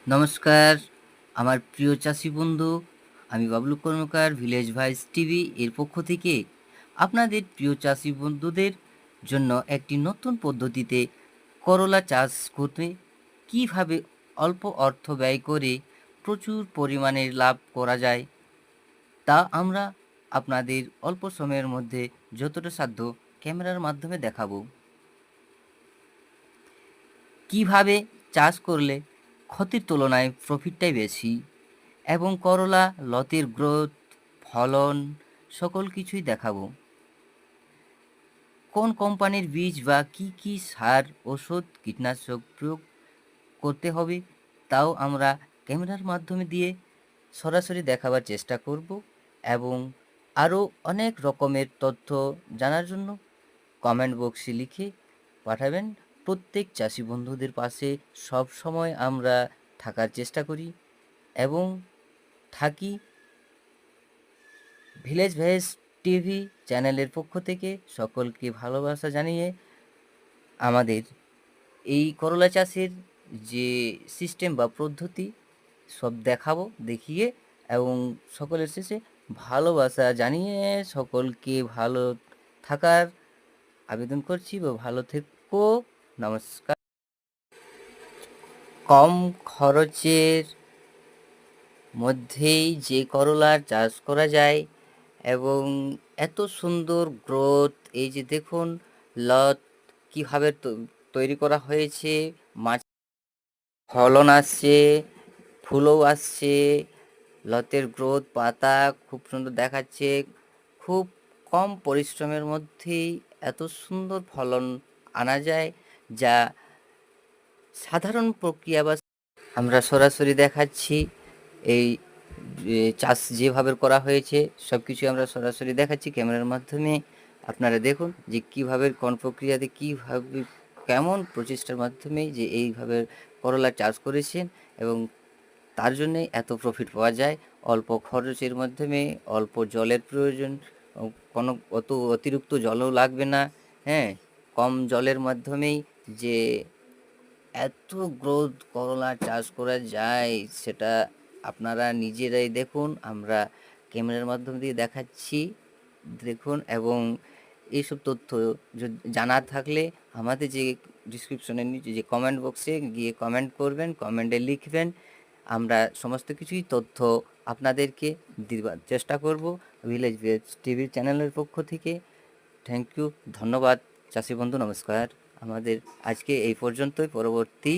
নমস্কার আমার প্রিয় চাষি বন্ধু, আমি বাবলু কর্মকার ভিলেজ ভয়েস টিভি এর পক্ষ থেকে আপনাদের প্রিয় চাষি বন্ধুদের জন্য একটি নতুন পদ্ধতিতে করলা চাষ করতে কিভাবে অল্প অর্থ ব্যয় করে প্রচুর পরিমাণের লাভ করা যায় তা আমরা আপনাদের অল্প সময়ের মধ্যে যতটা সাধ্য ক্যামেরার মাধ্যমে দেখাবো। কিভাবে চাষ করলে ক্ষতির তুলনায় প্রফিটটাই বেশি এবং করলা লতির গ্রোথ, ফলন সকল কিছুই দেখাবো। কোন কোম্পানির বীজ বা কি সার, ওষুধ, কীটনাশক প্রয়োগ করতে হবে তাও আমরা ক্যামেরার মাধ্যমে দিয়ে সরাসরি দেখাবার চেষ্টা করব এবং আরও অনেক রকমের তথ্য জানার জন্য কমেন্ট বক্সে লিখে পাঠাবেন। প্রত্যেক চাষি বন্ধুদের পাশে সব সময় আমরা থাকার চেষ্টা করি এবং থাকি। ভিলেজ ভয়েস টিভি চ্যানেলের পক্ষ থেকে সকলকে ভালোবাসা জানিয়ে আমাদের এই করলা চাষের যে সিস্টেম বা পদ্ধতি সব দেখাবো, দেখিয়ে এবং সকলের শেষে ভালোবাসা জানিয়ে সকলকে ভালো থাকার আবেদন করছি বা ভালো থেকো। নমস্কার। কম খরচের মধ্যেই যে করলার চাষ করা যায় এবং এত সুন্দর গ্রোথ, এই যে দেখুন লত কীভাবে তৈরি করা হয়েছে, মাছ ফলন আসছে, ফুলও আসছে, লতের গ্রোথ, পাতা খুব সুন্দর দেখাচ্ছে। খুব কম পরিশ্রমের মধ্যেই এত সুন্দর ফলন আনা যায়, যা সাধারণ প্রক্রিয়া বা আমরা সরাসরি দেখাচ্ছি। এই চাষ যেভাবে করা হয়েছে সব কিছু আমরা সরাসরি দেখাচ্ছি ক্যামেরার মাধ্যমে। আপনারা দেখুন যে কীভাবে কোন প্রক্রিয়াতে কীভাবে কেমন প্রচেষ্টার মাধ্যমে যে এইভাবে করলা চাষ করেছেন এবং তার জন্যে এত প্রফিট পাওয়া যায়। অল্প খরচের মাধ্যমে, অল্প জলের প্রয়োজন, কোনো অতিরিক্ত জলও লাগবে না। হ্যাঁ, কম জলের মাধ্যমেই যে এত গ্রোথ করলা চাষ করা যায় সেটা আপনারা নিজেরাই দেখুন। আমরা ক্যামেরার মাধ্যম দিয়ে দেখাচ্ছি, দেখুন। এবং এইসব তথ্য জানার থাকলে আমাদের যে ডিসক্রিপশনের নিচে যে কমেন্ট বক্সে গিয়ে কমেন্ট করবেন, কমেন্টে লিখবেন। আমরা সমস্ত কিছুই তথ্য আপনাদেরকে দিবার চেষ্টা করব ভিলেজ ভিলেজ টিভির চ্যানেলের পক্ষ থেকে। থ্যাংক ইউ, ধন্যবাদ চাষি বন্ধু, নমস্কার। আমাদের আজকে এই পর্যন্তই। পরবর্তী